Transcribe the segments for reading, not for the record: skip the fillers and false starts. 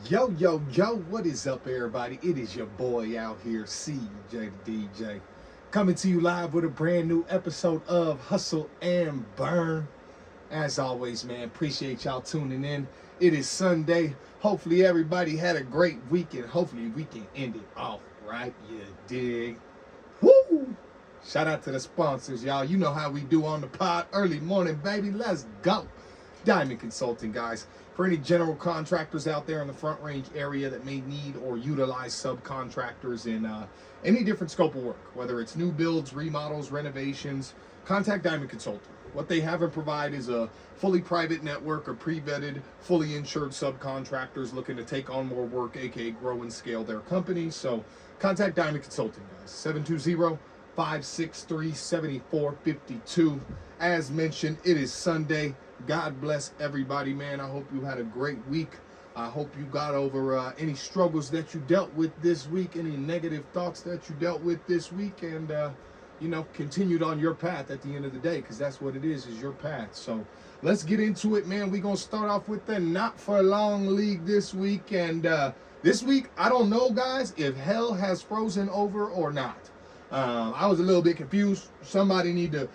Yo, yo, yo, what is up, everybody? It is your boy out here, CJ the DJ, coming to you live with a brand new episode of Hustle and Burn. As always, man, appreciate y'all tuning in. It is Sunday. Hopefully, everybody had a great weekend. Hopefully, we can end it off right, you dig? Woo! Shout out to the sponsors, y'all. You know how we do on the pod. Early morning, baby. Let's go. Diamond Consulting, guys. For any general contractors out there in the Front Range area that may need or utilize subcontractors in any different scope of work, whether it's new builds, remodels, renovations, contact Diamond Consulting. What they have and provide is a fully private network of pre-vetted, fully insured subcontractors looking to take on more work, aka grow and scale their company. So contact Diamond Consulting, guys. 720-563-7452. As mentioned, it is Sunday. God bless everybody, man. I hope you had a great week. I hope you got over any struggles that you dealt with this week, any negative thoughts that you dealt with this week, and continued on your path at the end of the day, because that's what it is your path. So let's get into it, man. We're going to start off with the Not For Long League this week. And this week, I don't know, guys, if hell has frozen over or not. I was a little bit confused. Somebody need to,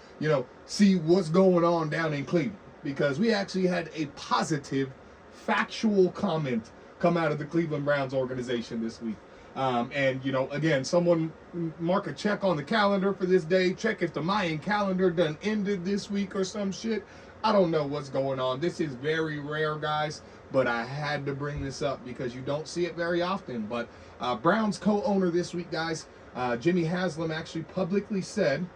see what's going on down in Cleveland, because we actually had a positive, factual comment come out of the Cleveland Browns organization this week. Again, someone mark a check on the calendar for this day. Check if the Mayan calendar done ended this week or some shit. I don't know what's going on. This is very rare, guys, but I had to bring this up because you don't see it very often. But Browns co-owner this week, guys, Jimmy Haslam actually publicly said,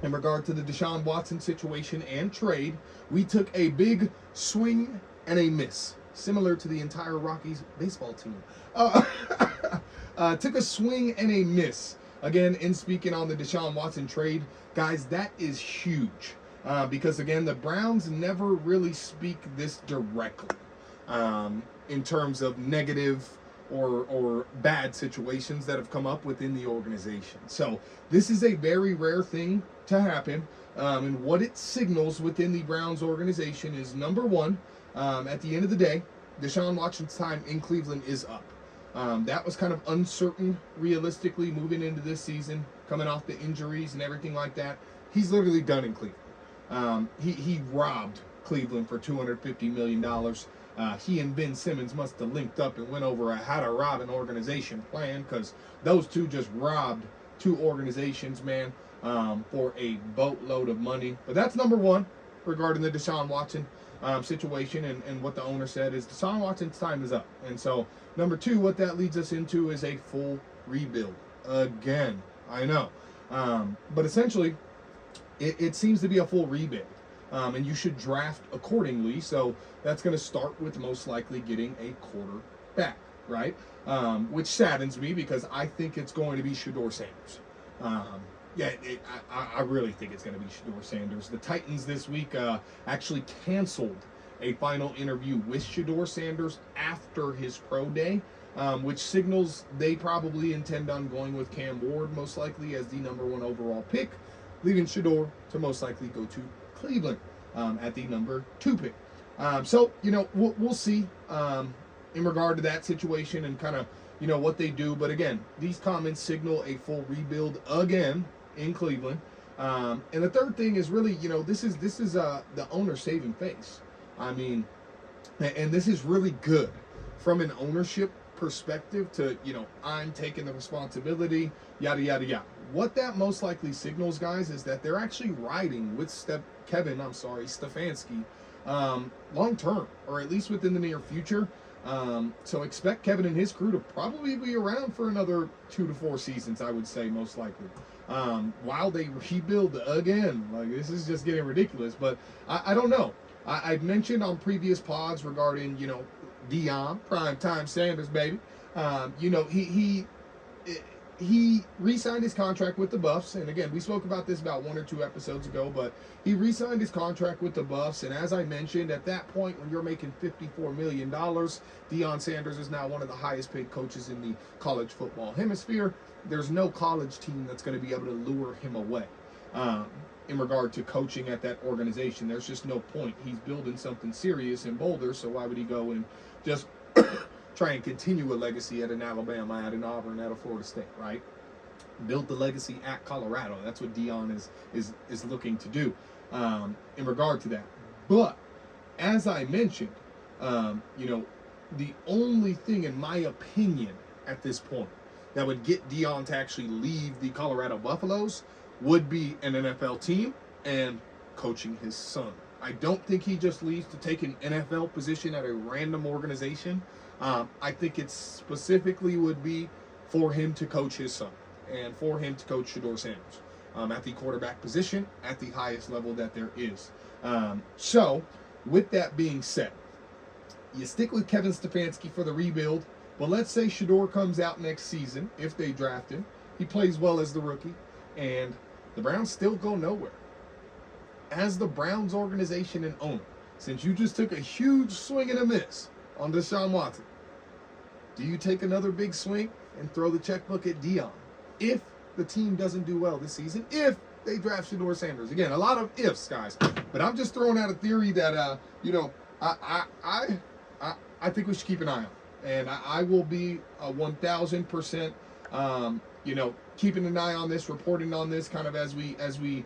in regard to the Deshaun Watson situation and trade, we took a big swing and a miss, similar to the entire Rockies baseball team. Took a swing and a miss. Again, in speaking on the Deshaun Watson trade, guys, that is huge. Because, again, the Browns never really speak this directly in terms of negative or bad situations that have come up within the organization. So this is a very rare thing to happen. And what it signals within the Browns organization is, number one, at the end of the day, Deshaun Watson's time in Cleveland is up. That was kind of uncertain, realistically, moving into this season, coming off the injuries and everything like that. He's literally done in Cleveland. He robbed Cleveland for $250 million. He and Ben Simmons must have linked up and went over a how to rob an organization plan, because those two just robbed two organizations, man, for a boatload of money. But that's number one regarding the Deshaun Watson situation, and what the owner said is Deshaun Watson's time is up. And so number two, what that leads us into is a full rebuild. Again, I know. But essentially, it seems to be a full rebuild. And you should draft accordingly. So that's going to start with most likely getting a quarterback, right? Which saddens me, because I think it's going to be Shedeur Sanders. I really think it's going to be Shedeur Sanders. The Titans this week actually canceled a final interview with Shedeur Sanders after his pro day, which signals they probably intend on going with Cam Ward most likely as the number one overall pick, leaving Shedeur to most likely go to Cleveland at the number 2 pick. So we'll see in regard to that situation and kind of what they do. But again, these comments signal a full rebuild again in Cleveland. And the third thing is really, this is the owner saving face. I mean, and this is really good from an ownership perspective to, I'm taking the responsibility, yada, yada, yada. What that most likely signals, guys, is that they're actually riding with Stefanski long term, or at least within the near future. So expect Kevin and his crew to probably be around for another 2 to 4 seasons, I would say, most likely. While they rebuild again. Like, this is just getting ridiculous. But I don't know. I've mentioned on previous pods regarding, Deion, primetime Sanders, baby. He re-signed his contract with the Buffs, and again, we spoke about this about 1 or 2 episodes ago, but he re-signed his contract with the Buffs, and as I mentioned, at that point, when you're making $54 million, Deion Sanders is now one of the highest paid coaches in the college football hemisphere. There's no college team that's going to be able to lure him away in regard to coaching at that organization. There's just no point. He's building something serious in Boulder, so why would he go and just try and continue a legacy at an Alabama, at an Auburn, at a Florida State, right? Built the legacy at Colorado. That's what Deion is looking to do in regard to that. But as I mentioned, the only thing, in my opinion, at this point that would get Deion to actually leave the Colorado Buffaloes would be an NFL team and coaching his son. I don't think he just leaves to take an NFL position at a random organization. I think it specifically would be for him to coach his son and for him to coach Shedeur Sanders at the quarterback position at the highest level that there is. So, with that being said, you stick with Kevin Stefanski for the rebuild, but let's say Shedeur comes out next season, if they draft him, he plays well as the rookie, and the Browns still go nowhere. As the Browns organization and owner, since you just took a huge swing and a miss on Deshaun Watson, do you take another big swing and throw the checkbook at Deion if the team doesn't do well this season, if they draft Shedeur Sanders? Again, a lot of ifs, guys, but I'm just throwing out a theory that I think we should keep an eye on, and I will be 1,000%, keeping an eye on this, reporting on this, kind of as we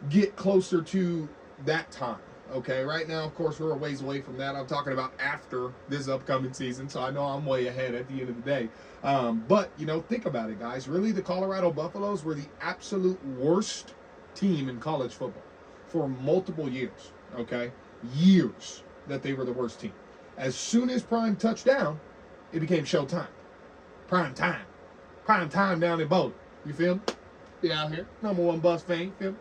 get closer to that time. Okay, right now, of course, we're a ways away from that. I'm talking about after this upcoming season, so I know I'm way ahead at the end of the day. But think about it, guys. Really, the Colorado Buffaloes were the absolute worst team in college football for multiple years. Okay, years that they were the worst team. As soon as Prime touched down, it became showtime. Prime time down in Boulder. You feel me? Be out here, #1 bus fan. Feel me?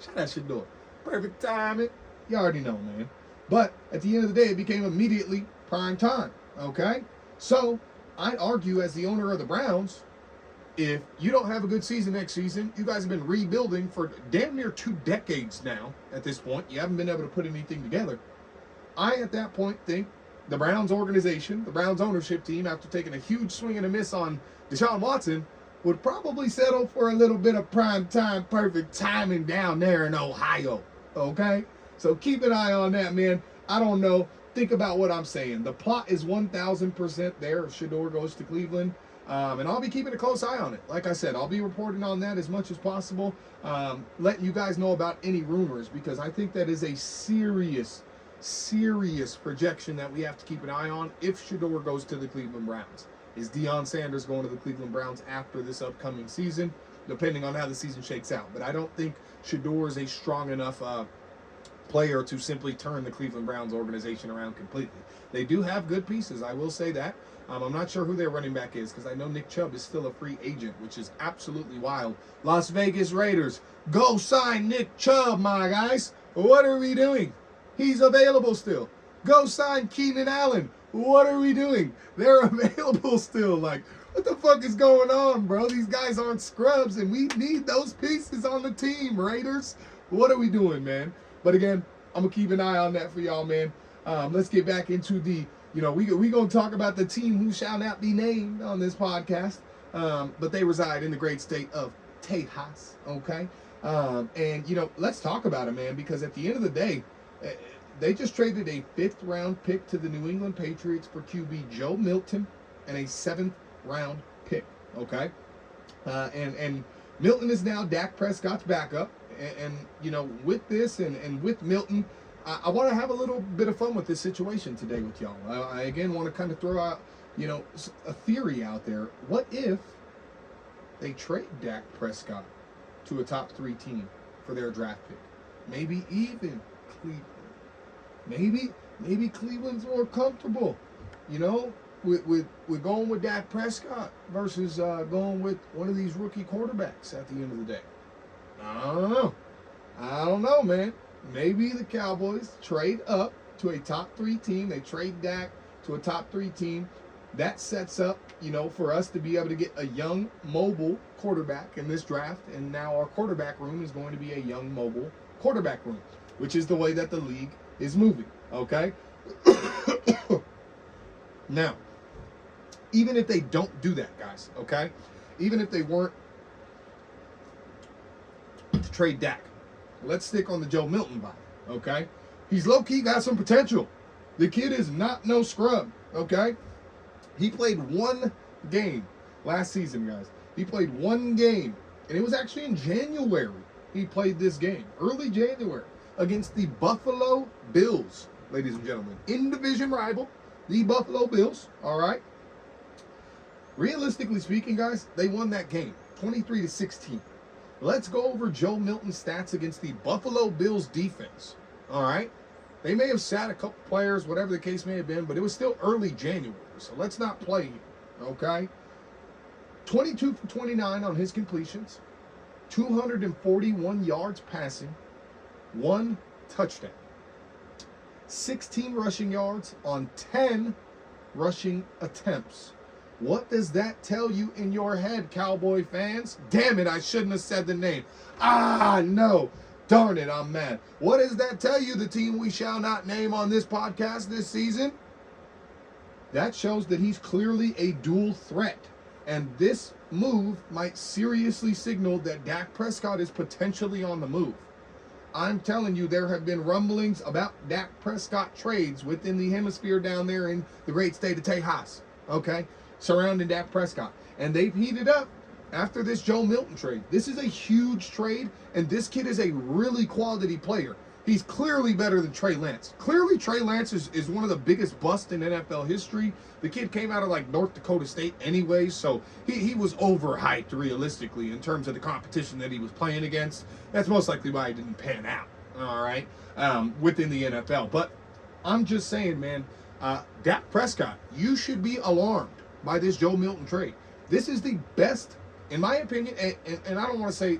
Shout that shit door. Perfect timing. You already know, man. But at the end of the day, it became immediately prime time. Okay? So I'd argue, as the owner of the Browns, if you don't have a good season next season, you guys have been rebuilding for damn near 2 decades now at this point. You haven't been able to put anything together. I, at that point, think the Browns organization, the Browns ownership team, after taking a huge swing and a miss on Deshaun Watson, would probably settle for a little bit of prime time, perfect timing down there in Ohio. Okay? So keep an eye on that, man. I don't know. Think about what I'm saying. The plot is 1,000% there if Shedeur goes to Cleveland. And I'll be keeping a close eye on it. Like I said, I'll be reporting on that as much as possible, letting you guys know about any rumors, because I think that is a serious projection that we have to keep an eye on if Shedeur goes to the Cleveland Browns. Is Deion Sanders going to the Cleveland Browns after this upcoming season, depending on how the season shakes out? But I don't think Shedeur is a strong enough player to simply turn the Cleveland Browns organization around completely. They do have good pieces, I will say that. I'm not sure who their running back is, because I know Nick Chubb is still a free agent, which is absolutely wild. Las Vegas Raiders, go sign Nick Chubb, my guys. What are we doing? He's available still. Go sign Keenan Allen. What are we doing? They're available still. Like, what the fuck is going on, bro? These guys aren't scrubs, and we need those pieces on the team, Raiders. What are we doing, man? But again, I'm going to keep an eye on that for y'all, man. Let's get back into the, we going to talk about the team who shall not be named on this podcast. But they reside in the great state of Tejas, okay? And, let's talk about it, man, because at the end of the day, they just traded a 5th-round pick to the New England Patriots for QB Joe Milton and a 7th-round pick, okay? And Milton is now Dak Prescott's backup. And with this and with Milton, I want to have a little bit of fun with this situation today with y'all. I again want to kind of throw out, a theory out there. What if they trade Dak Prescott to a top 3 team for their draft pick? Maybe even Cleveland. Maybe Cleveland's more comfortable, with going with Dak Prescott versus going with one of these rookie quarterbacks at the end of the day. I don't know, man. Maybe the Cowboys trade up to a top 3 team. They trade Dak to a top 3 team. That sets up, for us to be able to get a young, mobile quarterback in this draft. And now our quarterback room is going to be a young, mobile quarterback room, which is the way that the league is moving, okay? Now, even if they don't do that, guys, okay? Even if they weren't to trade Dak, let's stick on the Joe Milton vibe, okay? He's low-key got some potential. The kid is not no scrub, Okay? He played one game last season, guys. He played one game, and it was actually in January. He played this game, early January, against the Buffalo Bills, ladies and gentlemen. In-division rival, the Buffalo Bills, all right? Realistically speaking, guys, they won that game, 23-16. Let's go over Joe Milton's stats against the Buffalo Bills defense, all right? They may have sat a couple players, whatever the case may have been, but it was still early January, so let's not play here, okay? 22 for 29 on his completions, 241 yards passing, 1 touchdown, 16 rushing yards on 10 rushing attempts. What does that tell you in your head, Cowboy fans? Damn it, I shouldn't have said the name. No. Darn it, I'm mad. What does that tell you, the team we shall not name on this podcast this season? That shows that he's clearly a dual threat. And this move might seriously signal that Dak Prescott is potentially on the move. I'm telling you, there have been rumblings about Dak Prescott trades within the hemisphere down there in the great state of Tejas, okay, surrounding Dak Prescott. And they've heated up after this Joe Milton trade. This is a huge trade, and this kid is a really quality player. He's clearly better than Trey Lance. Clearly, Trey Lance is one of the biggest busts in NFL history. The kid came out of like North Dakota State anyway, so he was overhyped realistically in terms of the competition that he was playing against. That's most likely why he didn't pan out, all right, within the NFL. But I'm just saying, man, Dak Prescott, you should be alarmed by this Joe Milton trade. This is the best, in my opinion, and I don't want to say,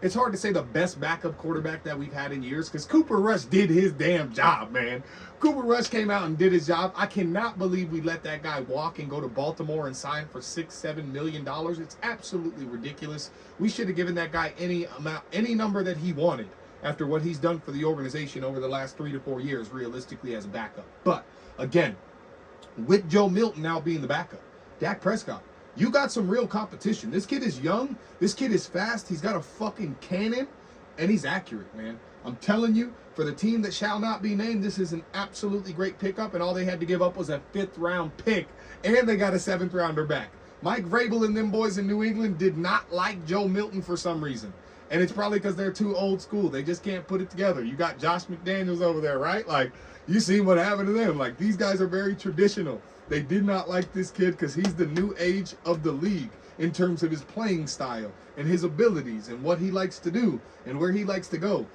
it's hard to say the best backup quarterback that we've had in years, because Cooper Rush did his damn job, man. Cooper Rush came out and did his job. I cannot believe we let that guy walk and go to Baltimore and sign for $6-7 million. It's absolutely ridiculous. We should have given that guy any amount, any number that he wanted after what he's done for the organization over the last 3 to 4 years, realistically, as a backup. But, again, with Joe Milton now being the backup, Dak Prescott, you got some real competition. This kid is young. This kid is fast. He's got a fucking cannon, and he's accurate, man. I'm telling you, for the team that shall not be named, this is an absolutely great pickup, and all they had to give up was a 5th-round pick, and they got a 7th-rounder back. Mike Vrabel and them boys in New England did not like Joe Milton for some reason, and it's probably because they're too old school. They just can't put it together. You got Josh McDaniels over there, right? Like, you see what happened to them. Like, these guys are very traditional. They did not like this kid because he's the new age of the league in terms of his playing style and his abilities and what he likes to do and where he likes to go.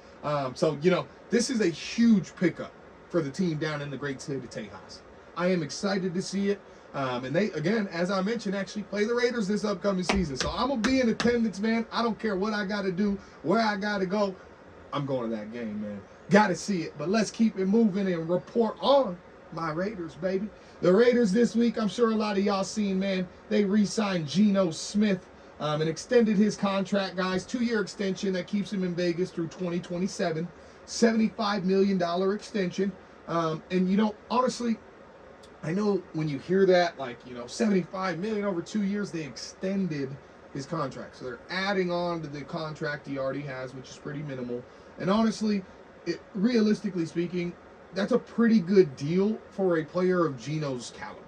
So, you know, this is a huge pickup for the team down in the great state of Tejas. I am excited to see it. And they, again, as I mentioned, actually play the Raiders this upcoming season. So I'm going to be in attendance, man. I don't care what I got to do, where I got to go. I'm going to that game, man. Got to see it. But let's keep it moving and report on my Raiders, baby. The Raiders this week, I'm sure a lot of y'all seen, man, they re-signed Geno Smith and extended his contract, guys. 2-year extension that keeps him in Vegas through 2027. $75 million extension. And, you know, honestly, I know when you hear that, like, you know, $75 million over 2 years, they extended his contract. So they're adding on to the contract he already has, which is pretty minimal. And honestly, realistically speaking, that's a pretty good deal for a player of Geno's caliber.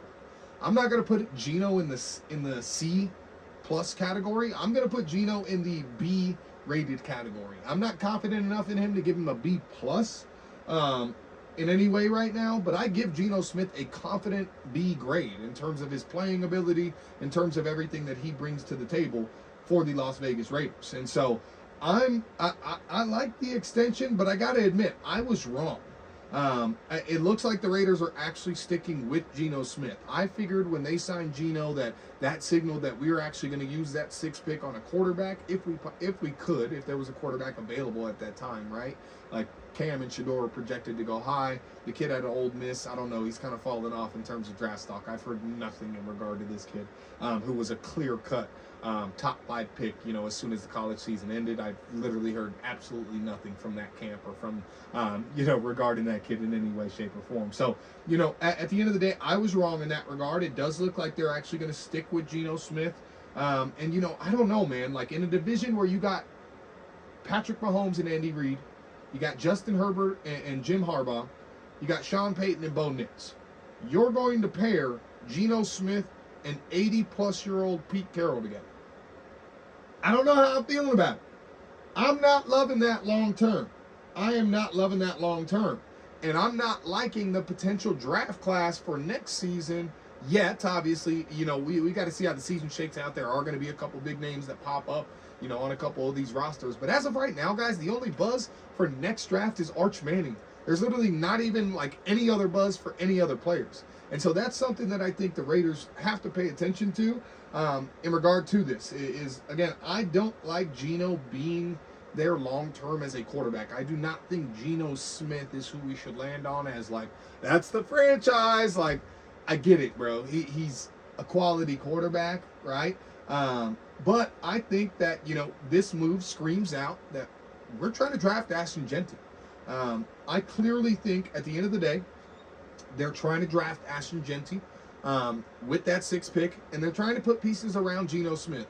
I'm not going to put Geno in the C plus category. I'm going to put Geno in the B rated category. I'm not confident enough in him to give him a B plus in any way right now, but I give Geno Smith a confident B grade in terms of his playing ability, in terms of everything that he brings to the table for the Las Vegas Raiders. And so I like the extension, but I got to admit, I was wrong. It looks like the Raiders are actually sticking with Geno Smith. I figured when they signed Geno that signaled that we were actually going to use that 6th pick on a quarterback if there was a quarterback available at that time, right? Like Cam and Shador are projected to go high. The kid out of Ole Miss, I don't know, he's kind of fallen off in terms of draft stock. I've heard nothing in regard to this kid, who was a clear-cut top 5 pick, you know, as soon as the college season ended. I've literally heard absolutely nothing from that camp or from, you know, regarding that kid in any way, shape, or form. So, you know, at the end of the day, I was wrong in that regard. It does look like they're actually going to stick with Geno Smith. And, you know, I don't know, man. Like, in a division where you got Patrick Mahomes and Andy Reid, you got Justin Herbert and Jim Harbaugh, you got Sean Payton and Bo Nix. you're going to pair Geno Smith and 80-plus-year-old Pete Carroll together. I don't know how I'm feeling about it. I'm not loving that long term. I am not loving that long term. And I'm not liking the potential draft class for next season yet. Obviously, we got to see how the season shakes out. There are going to be a couple big names that pop up, on a couple of these rosters. But as of right now, guys, the only buzz for next draft is Arch Manning. There's literally not even like any other buzz for any other players. And so that's something that I think the Raiders have to pay attention to in regard to this. Is again, I don't like Geno being there long term as a quarterback. I do not think Geno Smith is who we should land on as like, that's the franchise. Like, I get it, bro. He's a quality quarterback, right? But I think that, this move screams out that we're trying to draft Ashton Jeanty. I clearly think at the end of the day, they're trying to draft Ashton Jeanty with that 6th pick, and they're trying to put pieces around Geno Smith.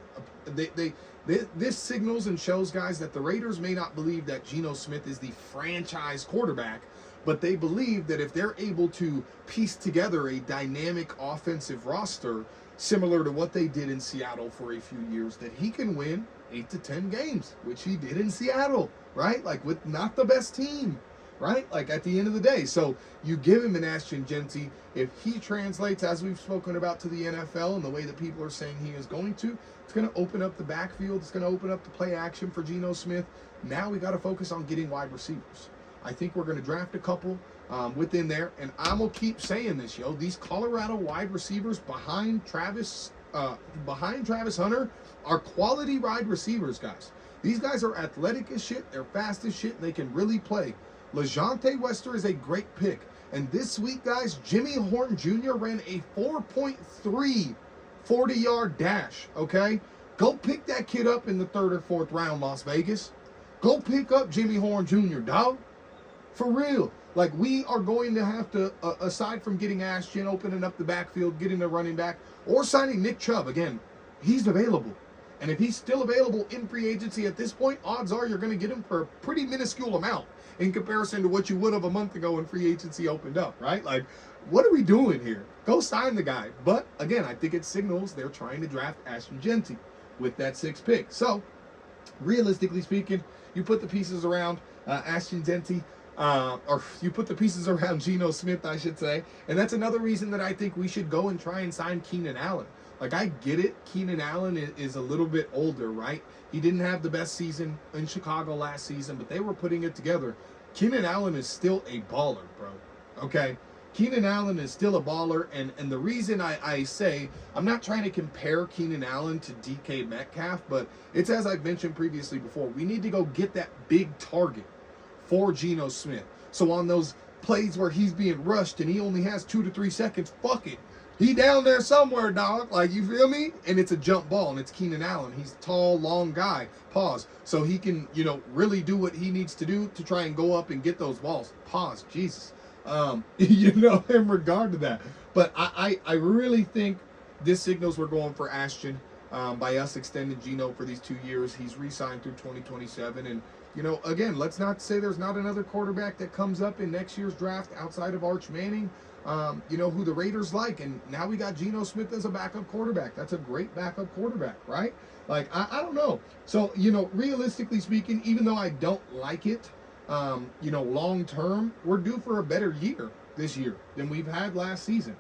This signals and shows, guys, that the Raiders may not believe that Geno Smith is the franchise quarterback, but they believe that if they're able to piece together a dynamic offensive roster similar to what they did in Seattle for a few years, that he can win 8 to 10 games, which he did in Seattle, right? Like, with not the best team, right? Like, at the end of the day. So you give him an Ashton Jeanty. If he translates, as we've spoken about, to the NFL and the way that people are saying he is going to, it's going to open up the backfield. It's going to open up the play action for Geno Smith. Now we got to focus on getting wide receivers. I think we're going to draft a couple within there. And I'm going to keep saying this, These Colorado wide receivers behind Travis Hunter are quality wide receivers, guys. These guys are athletic as shit. They're fast as shit. And they can really play. LeJounte Wester is a great pick. And this week, guys, Jimmy Horn Jr. ran a 4.3 40-yard dash, okay? Go pick that kid up in the 3rd or 4th round, Las Vegas. Go pick up Jimmy Horn Jr., dog. For real. Like, we are going to have to, aside from getting Ashton, opening up the backfield, getting a running back, or signing Nick Chubb. Again, he's available. And if he's still available in free agency at this point, odds are you're going to get him for a pretty minuscule amount in comparison to what you would have a month ago when free agency opened up, right? Like, what are we doing here? Go sign the guy. But, again, I think it signals they're trying to draft Ashton Jeanty with that 6th pick. So, realistically speaking, you put the pieces around Ashton Jeanty, or you put the pieces around Geno Smith, I should say. And that's another reason that I think we should go and try and sign Keenan Allen. Like, I get it. Keenan Allen is a little bit older, right? He didn't have the best season in Chicago last season, but they were putting it together. Keenan Allen is still a baller, bro. Okay? Keenan Allen is still a baller, and the reason I say, I'm not trying to compare Keenan Allen to DK Metcalf, but it's as I've mentioned previously before, we need to go get that big target for Geno Smith. So on those plays where he's being rushed and he only has 2 to 3 seconds, fuck it. He down there somewhere, dog. Like, you feel me? And it's a jump ball, and it's Keenan Allen. He's a tall, long guy. Pause. So he can, really do what he needs to do to try and go up and get those balls. Pause. Jesus. In regard to that. But I really think this signals we're going for Ashton by us extending Geno for these 2 years. He's re-signed through 2027. And, again, let's not say there's not another quarterback that comes up in next year's draft outside of Arch Manning. Who the Raiders like, and now we got Geno Smith as a backup quarterback. That's a great backup quarterback, right? Like, I don't know. So, realistically speaking, even though I don't like it, long term, we're due for a better year this year than we've had last season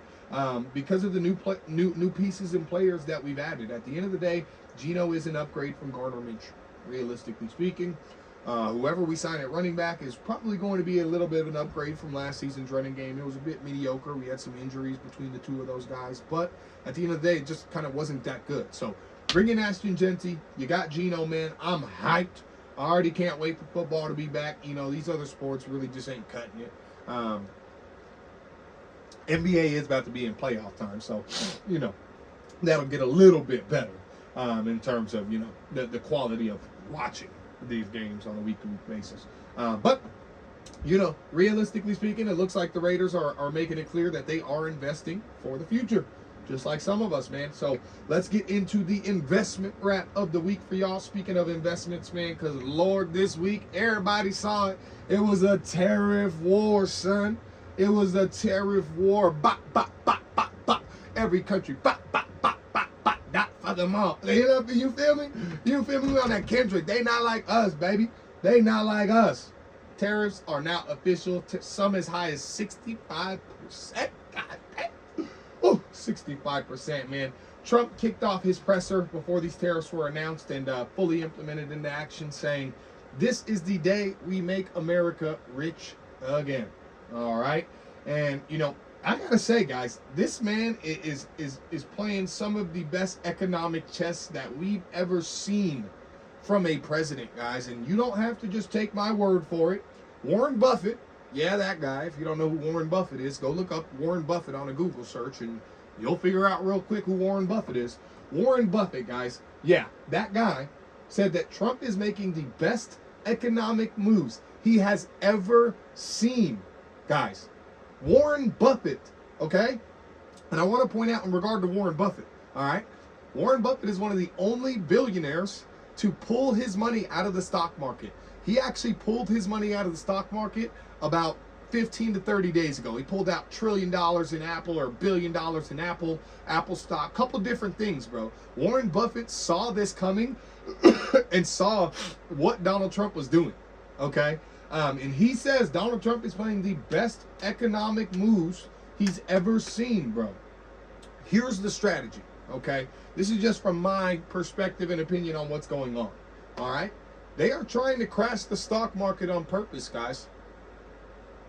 because of the new pieces and players that we've added. At the end of the day, Geno is an upgrade from Gardner Minshew, realistically speaking. Whoever we sign at running back is probably going to be a little bit of an upgrade from last season's running game. It was a bit mediocre. We had some injuries between the two of those guys. But at the end of the day, it just kind of wasn't that good. So bring in Ashton Jeanty. You got Geno, man. I'm hyped. I already can't wait for football to be back. These other sports really just ain't cutting it. NBA is about to be in playoff time. So, that'll get a little bit better in terms of, the quality of watching these games on a week-to-week basis. But, realistically speaking, it looks like the Raiders are making it clear that they are investing for the future, just like some of us, man. So let's get into the investment wrap of the week for y'all. Speaking of investments, man, because, Lord, this week, everybody saw it. It was a tariff war, son. It was a tariff war. Bop, bop, bop, bop, bop. Every country, bop, bop, bop, bop, bop. Not for them all. You feel me? You feel me? We on that Kendrick. They not like us, baby. They not like us. Tariffs are now official. Some as high as 65%. God damn. Oh, 65%, man. Trump kicked off his presser before these tariffs were announced and fully implemented into action, saying, "This is the day we make America rich again." All right. And, you know, I got to say, guys, this man is playing some of the best economic chess that we've ever seen from a president, guys. And you don't have to just take my word for it. Warren Buffett, yeah, that guy. If you don't know who Warren Buffett is, go look up Warren Buffett on a Google search and you'll figure out real quick who Warren Buffett is. Warren Buffett, guys, yeah, that guy said that Trump is making the best economic moves he has ever seen, guys. Warren Buffett, okay? And I want to point out in regard to Warren Buffett, all right? Warren Buffett is one of the only billionaires to pull his money out of the stock market. He actually pulled his money out of the stock market about 15 to 30 days ago. He pulled out $1 trillion in Apple or $1 billion in Apple stock, couple different things, bro. Warren Buffett saw this coming and saw what Donald Trump was doing, okay? And he says Donald Trump is playing the best economic moves he's ever seen, bro. Here's the strategy, okay? This is just from my perspective and opinion on what's going on, all right? They are trying to crash the stock market on purpose, guys.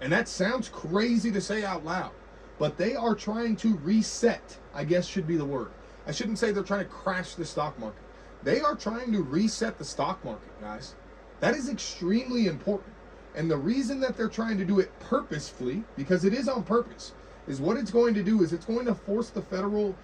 And that sounds crazy to say out loud, but they are trying to reset, I guess should be the word. I shouldn't say they're trying to crash the stock market. They are trying to reset the stock market, guys. That is extremely important. And the reason that they're trying to do it purposefully, because it is on purpose, is what it's going to do is it's going to force the Federal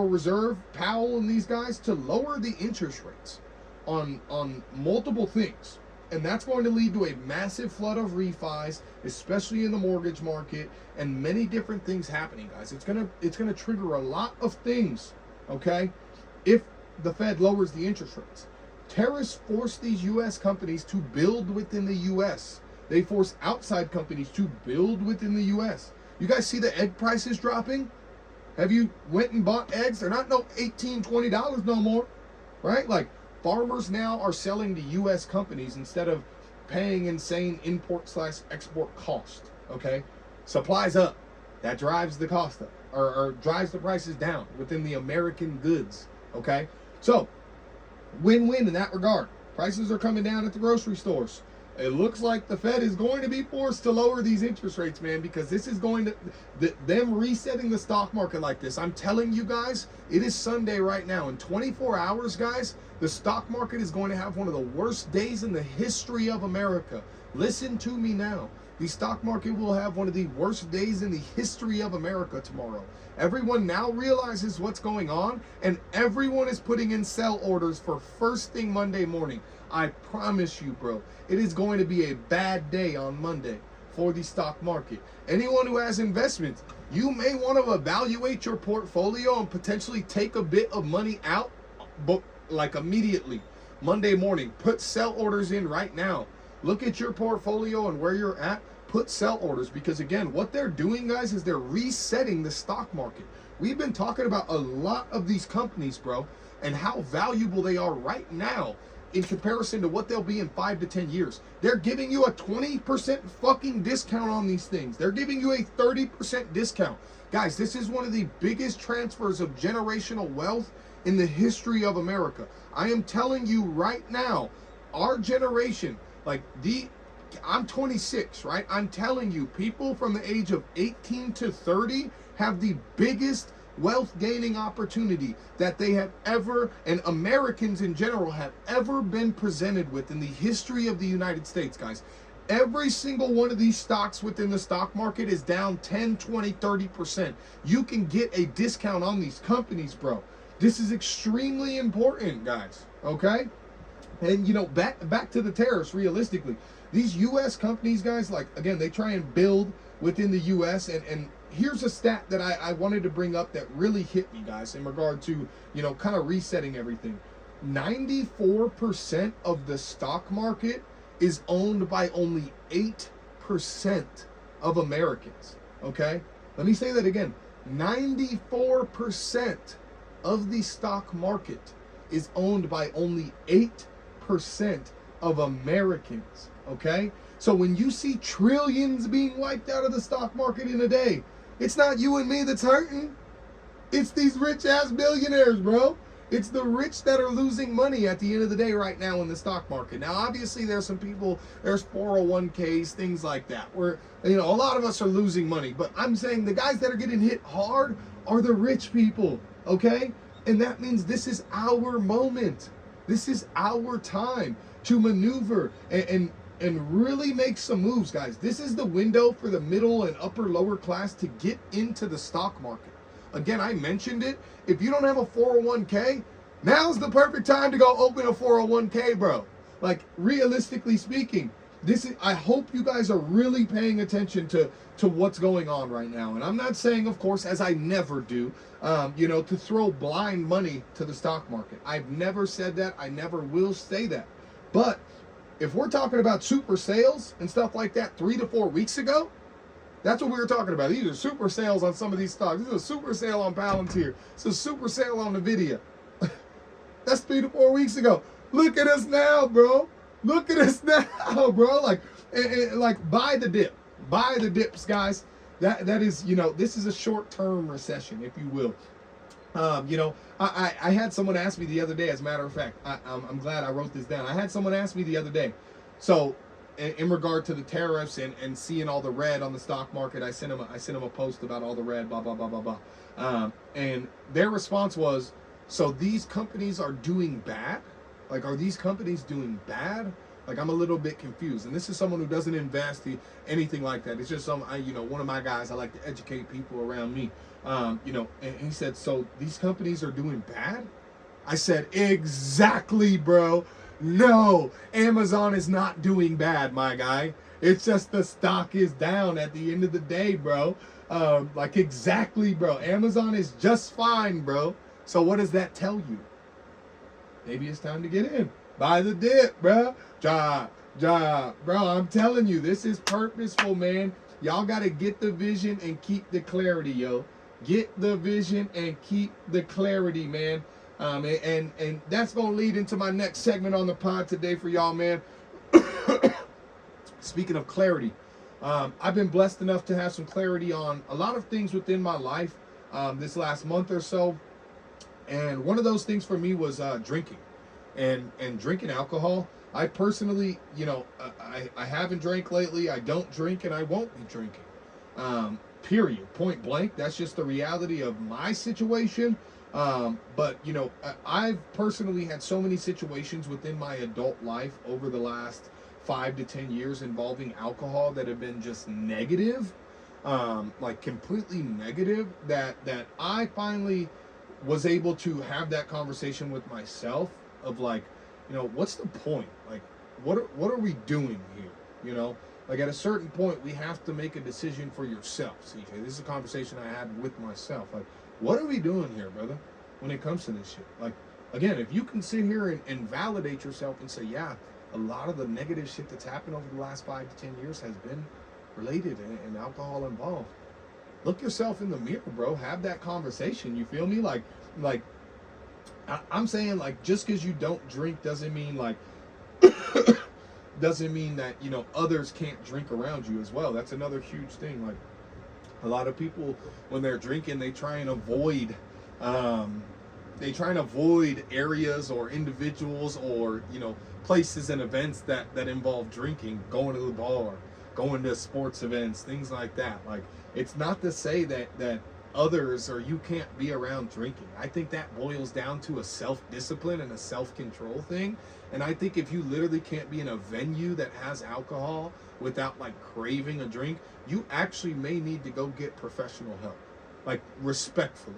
Reserve, Powell and these guys, to lower the interest rates on multiple things. And that's going to lead to a massive flood of refis, especially in the mortgage market, and many different things happening, guys. It's gonna trigger a lot of things, okay, if the Fed lowers the interest rates. Tariffs force these U.S. companies to build within the U.S. They force outside companies to build within the U.S. You guys see the egg prices dropping? Have you went and bought eggs? They're not no $18, $20 no more, right? Like, farmers now are selling to U.S. companies instead of paying insane import/export cost, okay? Supplies up. That drives the cost up, or drives the prices down within the American goods, okay? So, win-win in that regard. Prices are coming down at the grocery stores. It looks like the Fed is going to be forced to lower these interest rates, man, because this is going to, them resetting the stock market like this. I'm telling you guys, it is Sunday right now. In 24 hours, guys, the stock market is going to have one of the worst days in the history of America. Listen to me now. The stock market will have one of the worst days in the history of America tomorrow. Everyone now realizes what's going on, and everyone is putting in sell orders for first thing Monday morning. I promise you, bro, it is going to be a bad day on Monday for the stock market. Anyone who has investments, you may want to evaluate your portfolio and potentially take a bit of money out, but like immediately, Monday morning. Put sell orders in right now. Look at your portfolio and where you're at. Put sell orders, because again, what they're doing, guys, is they're resetting the stock market. We've been talking about a lot of these companies, bro, and how valuable they are right now in comparison to what they'll be in 5 to 10 years. They're giving you a 20% fucking discount on these things. They're giving you a 30% discount. Guys, this is one of the biggest transfers of generational wealth in the history of America. I am telling you right now, our generation, I'm 26, right? I'm telling you, people from the age of 18 to 30 have the biggest wealth gaining opportunity that they have ever, and Americans in general have ever been presented with in the history of the United States, guys. Every single one of these stocks within the stock market is down 10, 20, 30%. You can get a discount on these companies, bro. This is extremely important, guys, okay? And, you know, back to the tariffs, realistically. These U.S. companies, guys, like, again, they try and build within the U.S. And here's a stat that I wanted to bring up that really hit me, guys, in regard to, you know, kind of resetting everything. 94% of the stock market is owned by only 8% of Americans, okay? Let me say that again. 94% of the stock market is owned by only 8% of Americans, okay? So when you see trillions being wiped out of the stock market in a day, it's not you and me that's hurting. It's these rich-ass billionaires, bro. It's the rich that are losing money at the end of the day right now in the stock market. Now, obviously, there's some people, there's 401ks, things like that, where, you know, a lot of us are losing money. But I'm saying the guys that are getting hit hard are the rich people, okay? And that means this is our moment. This is our time to maneuver and really make some moves, guys. This is the window for the middle and upper lower class to get into the stock market. Again, I mentioned it. If you don't have a 401k, now's the perfect time to go open a 401k, bro. Like, realistically speaking, I hope you guys are really paying attention to what's going on right now. And I'm not saying, of course, as I never do, you know, to throw blind money to the stock market. I've never said that. I never will say that. But if we're talking about super sales and stuff like that 3 to 4 weeks ago, that's what we were talking about. These are super sales on some of these stocks. This is a super sale on Palantir. It's a super sale on NVIDIA. That's 3 to 4 weeks ago. Look at us now, bro. Look at us now, bro. Like buy the dip. Buy the dips, guys. That is, you know, this is a short-term recession, if you will. You know, I had someone ask me the other day, as a matter of fact, I'm glad I wrote this down. I had someone ask me the other day. So, in regard to the tariffs and seeing all the red on the stock market, I sent them a post about all the red, blah, blah, blah, blah, blah. And their response was, so these companies are doing bad? Like, are these companies doing bad? Like, I'm a little bit confused. And this is someone who doesn't invest in anything like that. It's just you know, one of my guys, I like to educate people around me. You know, and he said, so these companies are doing bad? I said, exactly, bro. No, Amazon is not doing bad, my guy. It's just the stock is down at the end of the day, bro. Like, exactly, bro. Amazon is just fine, bro. So what does that tell you? Maybe it's time to get in. Buy the dip, bro. Bro, I'm telling you, this is purposeful, man. Y'all got to get the vision and keep the clarity, yo. Get the vision and keep the clarity, man. And that's going to lead into my next segment on the pod today for y'all, man. Speaking of clarity, I've been blessed enough to have some clarity on a lot of things within my life this last month or so. And one of those things for me was drinking and drinking alcohol. I personally, you know, I haven't drank lately. I don't drink and I won't be drinking. Period. Point blank. That's just the reality of my situation. But, you know, I've personally had so many situations within my adult life over the last 5 to 10 years involving alcohol that have been just negative, like completely negative, that I finally was able to have that conversation with myself of like, you know, what's the point? Like, what are we doing here? You know, like at a certain point, we have to make a decision for yourself, CJ. This is a conversation I had with myself. Like, what are we doing here, brother, when it comes to this shit? Like, again, if you can sit here and validate yourself and say, yeah, a lot of the negative shit that's happened over the last 5 to 10 years has been related and alcohol involved. Look yourself in the mirror, bro. Have that conversation. You feel me? Like I'm saying, like, just because you don't drink doesn't mean like doesn't mean that, you know, others can't drink around you as well. That's another huge thing. Like, a lot of people, when they're drinking, they try and avoid areas or individuals or, you know, places and events that involve drinking, going to the bar, going to sports events, things like that. Like, it's not to say that others or you can't be around drinking. I think that boils down to a self-discipline and a self-control thing. And I think if you literally can't be in a venue that has alcohol without like craving a drink, you actually may need to go get professional help. Like, respectfully.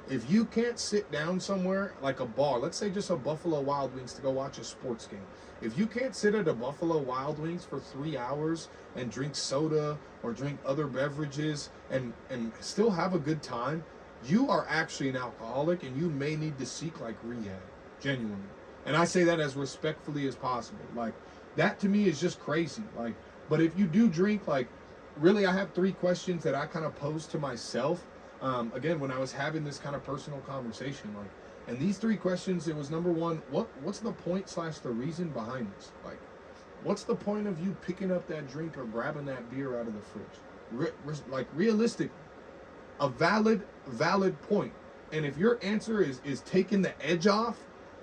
If you can't sit down somewhere like a bar, let's say just a Buffalo Wild Wings to go watch a sports game. If you can't sit at a Buffalo Wild Wings for 3 hours and drink soda or drink other beverages and still have a good time, you are actually an alcoholic and you may need to seek like rehab, genuinely. And I say that as respectfully as possible. Like, that to me is just crazy. Like, but if you do drink, like, really, I have 3 questions that I kind of posed to myself. Again, when I was having this kind of personal conversation, like, and these 3 questions, it was number 1, what's the point / the reason behind this? Like, what's the point of you picking up that drink or grabbing that beer out of the fridge? Like, realistically, a valid point. And if your answer is taking the edge off,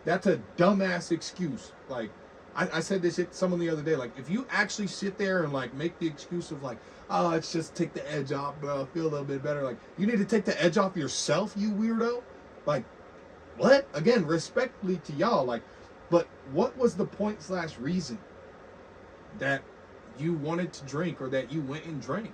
that's a dumbass excuse. Like, I said this shit to someone the other day. Like, if you actually sit there and like make the excuse of like, oh, let's just take the edge off, bro, I feel a little bit better. Like, you need to take the edge off yourself, you weirdo. Like, what? Again, respectfully to y'all, like, but what was the point / reason that you wanted to drink or that you went and drank?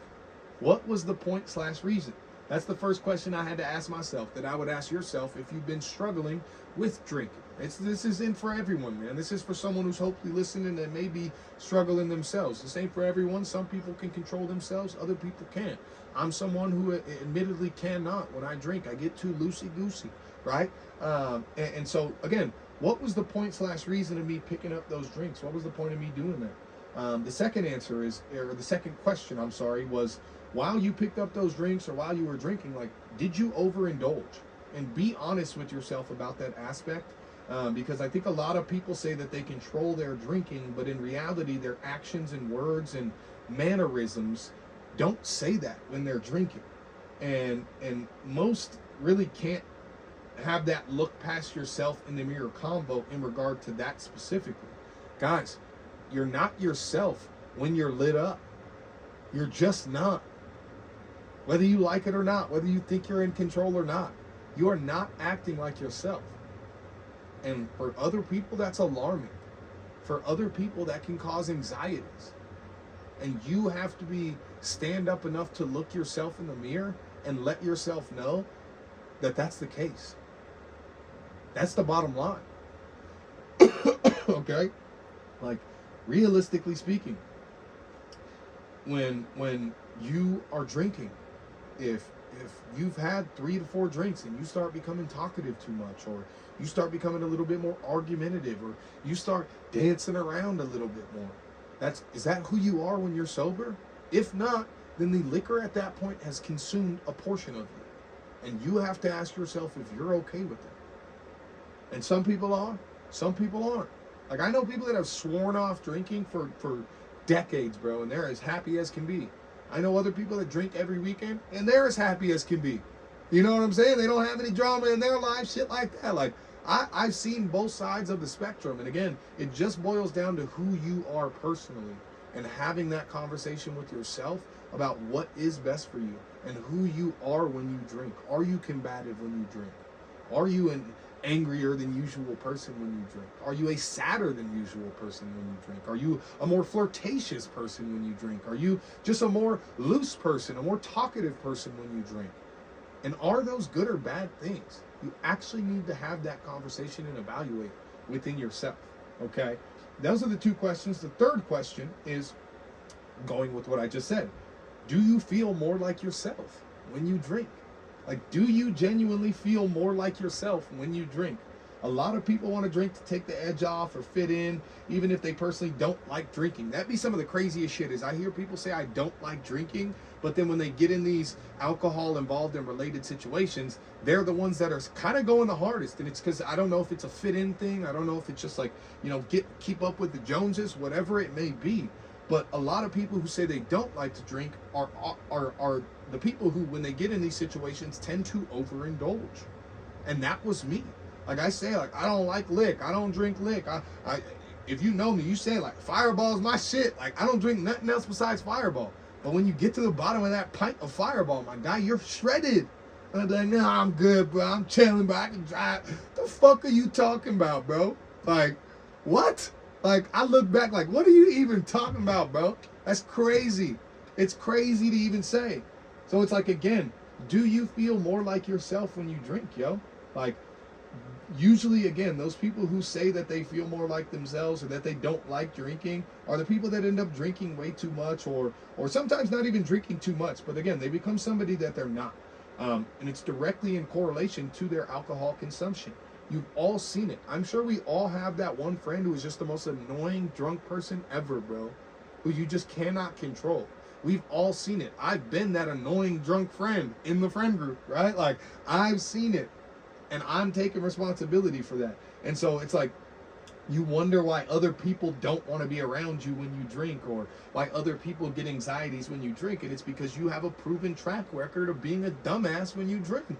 What was the point / reason? That's the first question I had to ask myself, that I would ask yourself if you've been struggling with drinking. This isn't for everyone, man. This is for someone who's hopefully listening and maybe struggling themselves. This ain't for everyone. Some people can control themselves. Other people can't. I'm someone who admittedly cannot. When I drink, I get too loosey-goosey, right? And so, again, what was the point / reason of me picking up those drinks? What was the point of me doing that? The second answer is, or the second question, I'm sorry, was, while you picked up those drinks or while you were drinking, like, did you overindulge? And be honest with yourself about that aspect, because I think a lot of people say that they control their drinking, but in reality, their actions and words and mannerisms don't say that when they're drinking. And most really can't have that look past yourself in the mirror combo in regard to that specifically. Guys, you're not yourself when you're lit up. You're just not. Whether you like it or not, whether you think you're in control or not, you are not acting like yourself. And for other people, that's alarming. For other people, that can cause anxieties. And you have to stand up enough to look yourself in the mirror and let yourself know that that's the case. That's the bottom line. Okay? Like, realistically speaking, when you are drinking, if you've had 3 to 4 drinks and you start becoming talkative too much, or you start becoming a little bit more argumentative, or you start dancing around a little bit more, is that who you are when you're sober? If not, then the liquor at that point has consumed a portion of you. And you have to ask yourself if you're okay with that. And some people are, some people aren't. Like, I know people that have sworn off drinking for decades, bro, and they're as happy as can be. I know other people that drink every weekend, and they're as happy as can be. You know what I'm saying? They don't have any drama in their life, shit like that. Like, I've seen both sides of the spectrum. And again, it just boils down to who you are personally and having that conversation with yourself about what is best for you and who you are when you drink. Are you combative when you drink? Are you an angrier than usual person when you drink? Are you a sadder than usual person when you drink? Are you a more flirtatious person when you drink? Are you just a more loose person, a more talkative person when you drink? And are those good or bad things? You actually need to have that conversation and evaluate within yourself, okay? Those are the 2 questions. The third question is going with what I just said. Do you feel more like yourself when you drink? Like, do you genuinely feel more like yourself when you drink? A lot of people want to drink to take the edge off or fit in, even if they personally don't like drinking. That'd be some of the craziest shit is I hear people say I don't like drinking, but then when they get in these alcohol involved in related situations, they're the ones that are kind of going the hardest. And it's because I don't know if it's a fit in thing. I don't know if it's just like, keep up with the Joneses, whatever it may be. But a lot of people who say they don't like to drink are the people who, when they get in these situations, tend to overindulge. And that was me. Like I say, like, I don't like lick. I don't drink lick. If you know me, you say, like, Fireball's my shit. Like, I don't drink nothing else besides Fireball. But when you get to the bottom of that pint of Fireball, my guy, you're shredded. And I'm like, nah, I'm good, bro. I'm chilling, bro. I can drive. The fuck are you talking about, bro? Like, what? Like, I look back like, what are you even talking about, bro? That's crazy. It's crazy to even say. So it's like, again, do you feel more like yourself when you drink, yo? Like, usually, again, those people who say that they feel more like themselves or that they don't like drinking are the people that end up drinking way too much or sometimes not even drinking too much. But again, they become somebody that they're not. And it's directly in correlation to their alcohol consumption. You've all seen it. I'm sure we all have that one friend who is just the most annoying drunk person ever, bro, who you just cannot control. We've all seen it. I've been that annoying drunk friend in the friend group, right? Like, I've seen it, and I'm taking responsibility for that. And so it's like, you wonder why other people don't want to be around you when you drink, or why other people get anxieties when you drink. And it's because you have a proven track record of being a dumbass when you drink.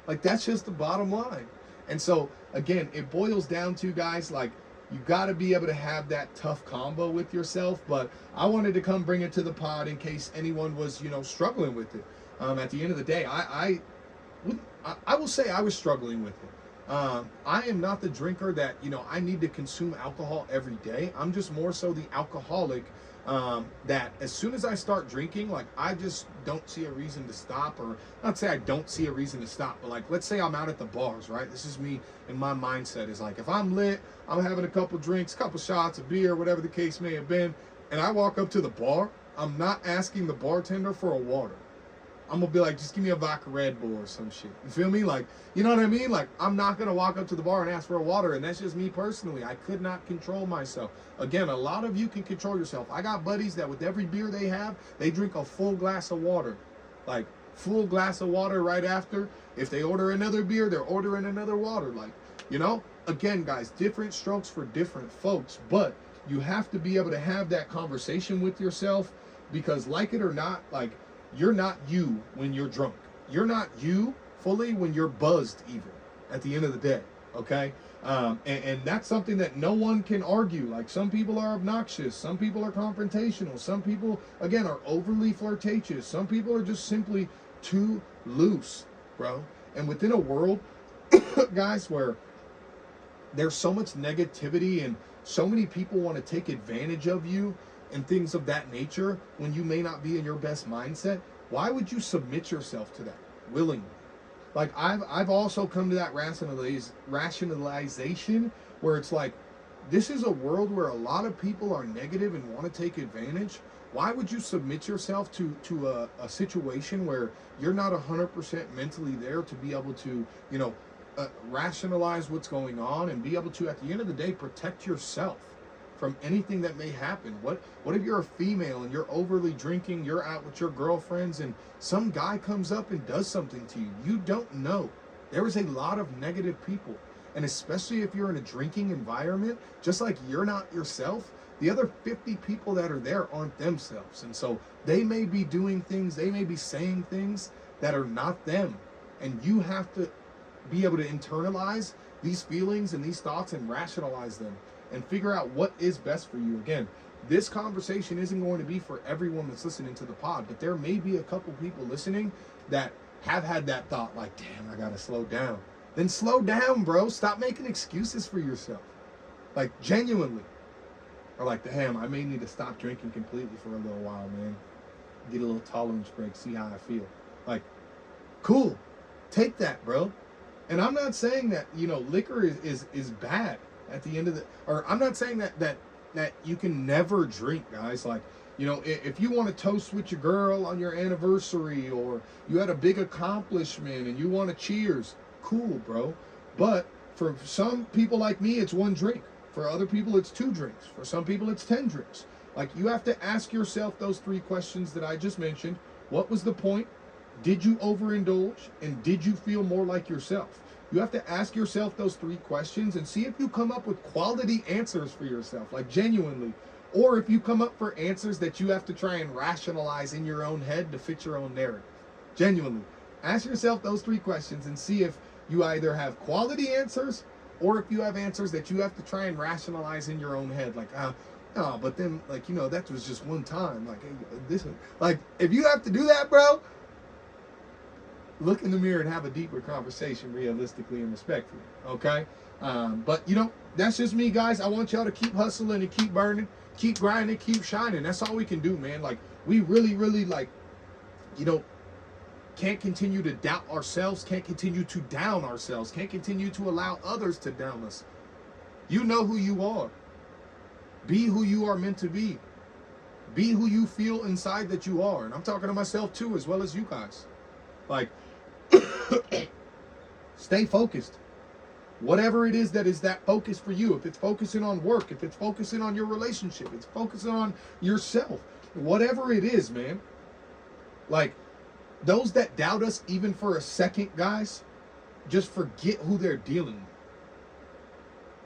Like, that's just the bottom line. And so, again, it boils down to, guys, like, you got to be able to have that tough combo with yourself. But I wanted to come bring it to the pod in case anyone was, struggling with it. At the end of the day, I will say I was struggling with it. I am not the drinker that, I need to consume alcohol every day. I'm just more so the alcoholic that as soon as I start drinking, like, I just don't see a reason to stop. Or not say I don't see a reason to stop, but like, let's say I'm out at the bars, right? This is me, and my mindset is like, if I'm lit, I'm having a couple drinks, couple shots of beer, whatever the case may have been, and I walk up to the bar, I'm not asking the bartender for a water. I'm gonna be like, just give me a vodka Red Bull or some shit. You feel me? Like, you know what I mean? Like, I'm not gonna walk up to the bar and ask for a water, and that's just me personally. I could not control myself. Again, a lot of you can control yourself. I got buddies that with every beer they have, they drink a full glass of water. Like, full glass of water right after. If they order another beer, they're ordering another water. Like, again, guys, different strokes for different folks, but you have to be able to have that conversation with yourself, because like it or not, like, you're not you when you're drunk. You're not you fully when you're buzzed even, at the end of the day, okay? And that's something that no one can argue. Like, some people are obnoxious. Some people are confrontational. Some people, again, are overly flirtatious. Some people are just simply too loose, bro. And within a world, guys, where there's so much negativity and so many people want to take advantage of you and things of that nature, when you may not be in your best mindset, why would you submit yourself to that willingly? Like, I've also come to that rationalization where it's like, this is a world where a lot of people are negative and want to take advantage. Why would you submit yourself to a situation where you're not 100% mentally there to be able to, rationalize what's going on and be able to, at the end of the day, protect yourself from anything that may happen? What if you're a female and you're overly drinking, you're out with your girlfriends, and some guy comes up and does something to you? You don't know. There is a lot of negative people. And especially if you're in a drinking environment, just like you're not yourself, the other 50 people that are there aren't themselves. And so they may be doing things, they may be saying things that are not them. And you have to be able to internalize these feelings and these thoughts and rationalize them and figure out what is best for you. Again, this conversation isn't going to be for everyone that's listening to the pod, but there may be a couple people listening that have had that thought, like, damn, I gotta slow down. Then slow down, bro. Stop making excuses for yourself. Like, genuinely. Or like, damn, I may need to stop drinking completely for a little while, man. Get a little tolerance break, see how I feel. Like, cool. Take that, bro. And I'm not saying that, liquor is bad at the end of the, or I'm not saying that you can never drink, guys. Like, if you want to toast with your girl on your anniversary, or you had a big accomplishment and you want to cheers, cool, bro. But for some people like me, it's one drink. For other people, it's 2 drinks. For some people, it's 10 drinks. Like, you have to ask yourself those 3 questions that I just mentioned. What was the point? Did you overindulge? And did you feel more like yourself? You have to ask yourself those 3 questions and see if you come up with quality answers for yourself, like, genuinely. Or if you come up for answers that you have to try and rationalize in your own head to fit your own narrative. Genuinely. Ask yourself those 3 questions and see if you either have quality answers, or if you have answers that you have to try and rationalize in your own head. Like, oh, but then, like, that was just one time. Like, hey, like, if you have to do that, bro, look in the mirror and have a deeper conversation, realistically and respectfully, okay? But, that's just me, guys. I want y'all to keep hustling and keep burning, keep grinding, keep shining. That's all we can do, man. Like, we really, really, like, can't continue to doubt ourselves, can't continue to down ourselves, can't continue to allow others to down us. You know who you are. Be who you are meant to be. Be who you feel inside that you are. And I'm talking to myself too, as well as you guys. Like, stay focused. Whatever it is that focus for you. If it's focusing on work, if it's focusing on your relationship, it's focusing on yourself. whatever it is, man. Like, those that doubt us even for a second, guys, just forget who they're dealing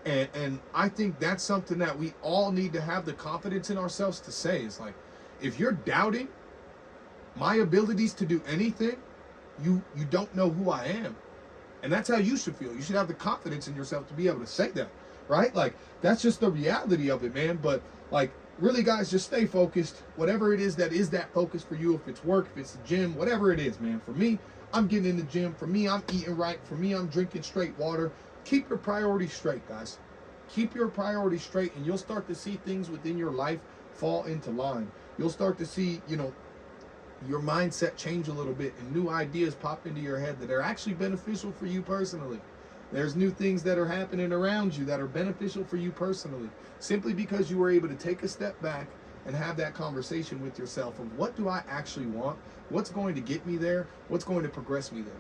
with. And I think that's something that we all need to have the confidence in ourselves to say. Is like, if you're doubting my abilities to do anything, you don't know who I am. And that's how you should feel. You should have the confidence in yourself to be able to say that, right? Like, that's just the reality of it, man. But, like, really, guys, just stay focused. Whatever it is that focus for you, if it's work, if it's the gym, whatever it is, man. For me, I'm getting in the gym. For me, I'm eating right. For me, I'm drinking straight water. Keep your priorities straight, guys. Keep your priorities straight, and you'll start to see things within your life fall into line. You'll start to see, your mindset change a little bit and new ideas pop into your head that are actually beneficial for you personally. There's new things that are happening around you that are beneficial for you personally, simply because you were able to take a step back and have that conversation with yourself of, what do I actually want? What's going to get me there? What's going to progress me there?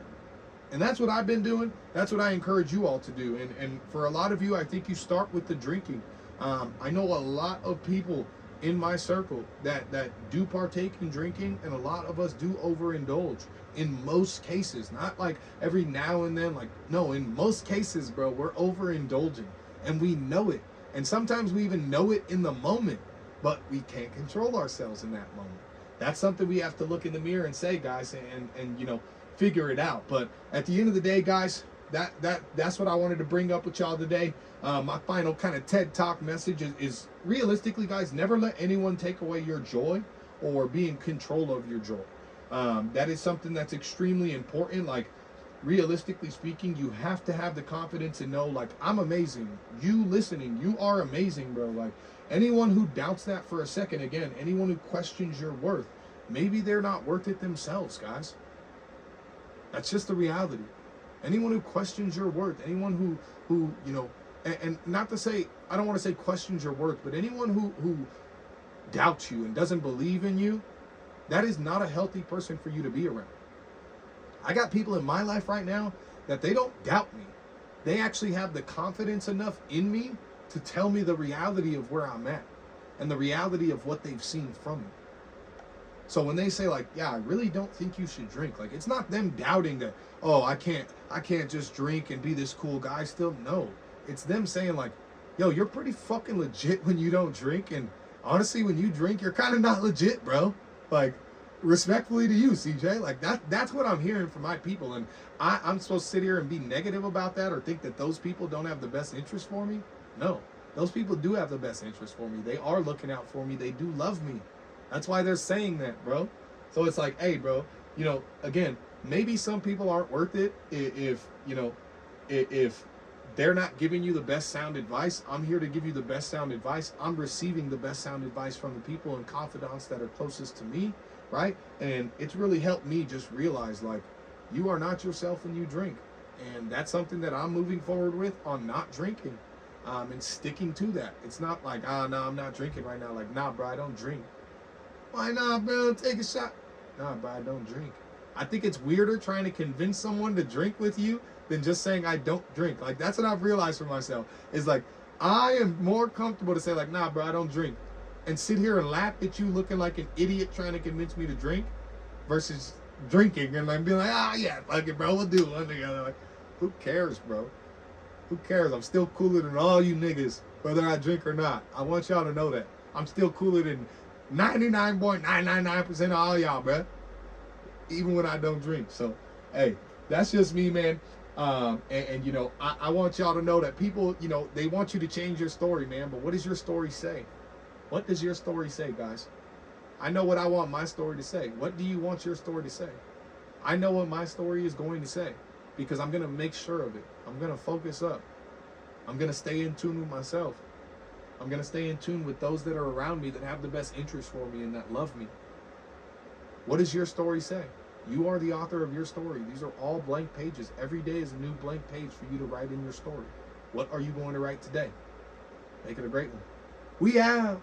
And that's what I've been doing. That's what I encourage you all to do. And for a lot of you, I think you start with the drinking. I know a lot of people in my circle that do partake in drinking, and a lot of us do overindulge in most cases. Not like every now and then, like, no, in most cases, bro, we're overindulging, and we know it. And sometimes we even know it in the moment, but we can't control ourselves in that moment. That's something we have to look in the mirror and say, guys, and figure it out. But at the end of the day, guys, that's what I wanted to bring up with y'all today. My final kind of TED Talk message is realistically, guys, never let anyone take away your joy or be in control of your joy. That is something that's extremely important. Like, realistically speaking, you have to have the confidence and know, like, I'm amazing. You listening, you are amazing, bro. Like, anyone who doubts that for a second, again, anyone who questions your worth, maybe they're not worth it themselves, guys. That's just the reality. Anyone who questions your worth, anyone who and not to say, I don't want to say questions your worth, but anyone who doubts you and doesn't believe in you, that is not a healthy person for you to be around. I got people in my life right now that they don't doubt me. They actually have the confidence enough in me to tell me the reality of where I'm at and the reality of what they've seen from me. So when they say, like, yeah, I really don't think you should drink, like, it's not them doubting that, oh, I can't just drink and be this cool guy still. No, it's them saying, like, yo, you're pretty fucking legit when you don't drink, and honestly, when you drink, you're kind of not legit, bro. Like, respectfully to you, CJ, like, that's what I'm hearing from my people. And I'm supposed to sit here and be negative about that or think that those people don't have the best interest for me? No, those people do have the best interest for me. They are looking out for me. They do love me. That's why they're saying that, bro. So it's like, hey, bro, again, maybe some people aren't worth it if they're not giving you the best sound advice. I'm here to give you the best sound advice. I'm receiving the best sound advice from the people and confidants that are closest to me, right? And it's really helped me just realize, like, you are not yourself when you drink. And that's something that I'm moving forward with on not drinking and sticking to that. It's not like, no, I'm not drinking right now. Like, nah, bro, I don't drink. Why not, bro? Take a shot. Nah, bro, I don't drink. I think it's weirder trying to convince someone to drink with you than just saying I don't drink. Like, that's what I've realized for myself. Is like, I am more comfortable to say, like, nah, bro, I don't drink, and sit here and laugh at you looking like an idiot trying to convince me to drink versus drinking and like being like, yeah, fuck it, bro, we'll do one together. Like, who cares, bro? Who cares? I'm still cooler than all you niggas, whether I drink or not. I want y'all to know that. I'm still cooler than 99.999% of all y'all, bro. Even when I don't drink. So, hey, that's just me, man. I want y'all to know that people, they want you to change your story, man. But what does your story say? What does your story say, guys? I know what I want my story to say. What do you want your story to say? I know what my story is going to say because I'm going to make sure of it. I'm going to focus up. I'm going to stay in tune with myself. I'm going to stay in tune with those that are around me that have the best interest for me and that love me. What does your story say? You are the author of your story. These are all blank pages. Every day is a new blank page for you to write in your story. What are you going to write today? Make it a great one. We out.